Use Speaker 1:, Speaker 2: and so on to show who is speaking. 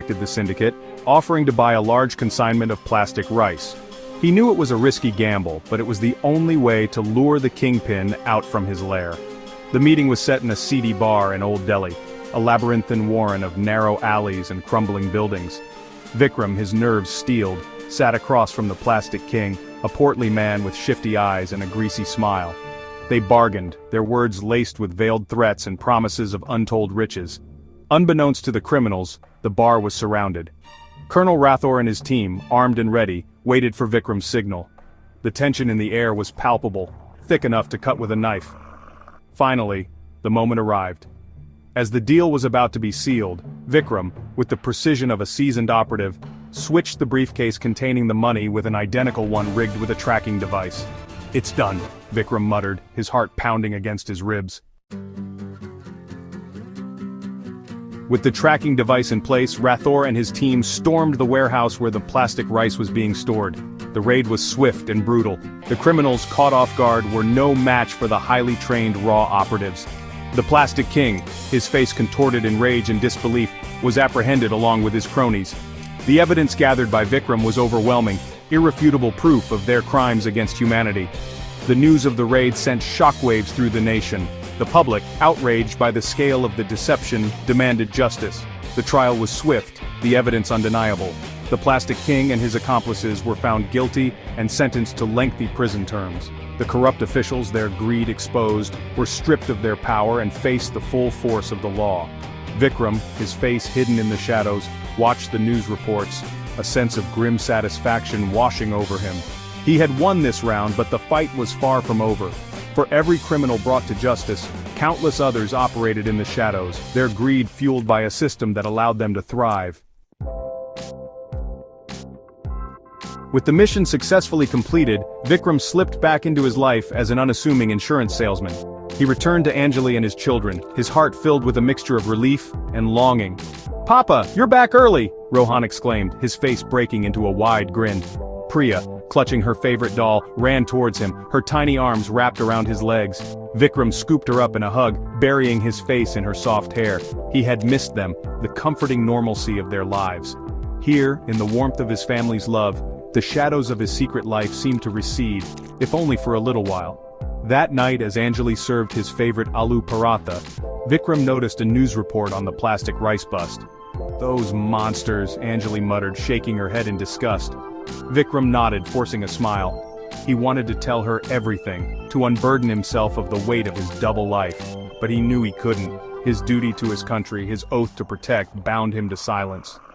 Speaker 1: contacted the syndicate, offering to buy a large consignment of plastic rice. He knew it was a risky gamble, but it was the only way to lure the kingpin out from his lair. The meeting was set in a seedy bar in Old Delhi, a labyrinthine warren of narrow alleys and crumbling buildings. Vikram, his nerves steeled, sat across from the Plastic King, a portly man with shifty eyes and a greasy smile. They bargained, their words laced with veiled threats and promises of untold riches. Unbeknownst to the criminals, the bar was surrounded. Colonel Rathore and his team, armed and ready, waited for Vikram's signal. The tension in the air was palpable, thick enough to cut with a knife. Finally, the moment arrived. As the deal was about to be sealed, Vikram, with the precision of a seasoned operative, switched the briefcase containing the money with an identical one rigged with a tracking device. "It's done," Vikram muttered, his heart pounding against his ribs. With the tracking device in place, Rathore and his team stormed the warehouse where the plastic rice was being stored. The raid was swift and brutal. The criminals caught off guard were no match for the highly trained raw operatives. The Plastic King, his face contorted in rage and disbelief, was apprehended along with his cronies. The evidence gathered by Vikram was overwhelming, irrefutable proof of their crimes against humanity. The news of the raid sent shockwaves through the nation. The public, outraged by the scale of the deception, demanded justice. The trial was swift, the evidence undeniable. The Plastic King and his accomplices were found guilty and sentenced to lengthy prison terms. The corrupt officials, their greed exposed, were stripped of their power and faced the full force of the law. Vikram, his face hidden in the shadows, watched the news reports, a sense of grim satisfaction washing over him. He had won this round, but the fight was far from over. For every criminal brought to justice, countless others operated in the shadows, their greed fueled by a system that allowed them to thrive. With the mission successfully completed, Vikram slipped back into his life as an unassuming insurance salesman. He returned to Anjali and his children, his heart filled with a mixture of relief and longing. "Papa, you're back early!" Rohan exclaimed, his face breaking into a wide grin. Priya, clutching her favorite doll, ran towards him, her tiny arms wrapped around his legs. Vikram scooped her up in a hug, burying his face in her soft hair. He had missed them, the comforting normalcy of their lives. Here, in the warmth of his family's love, the shadows of his secret life seemed to recede, if only for a little while. That night, as Anjali served his favorite aloo paratha, Vikram noticed a news report on the plastic rice bust. "Those monsters," Anjali muttered, shaking her head in disgust. Vikram nodded, forcing a smile. He wanted to tell her everything, to unburden himself of the weight of his double life. But he knew he couldn't. His duty to his country, his oath to protect, bound him to silence.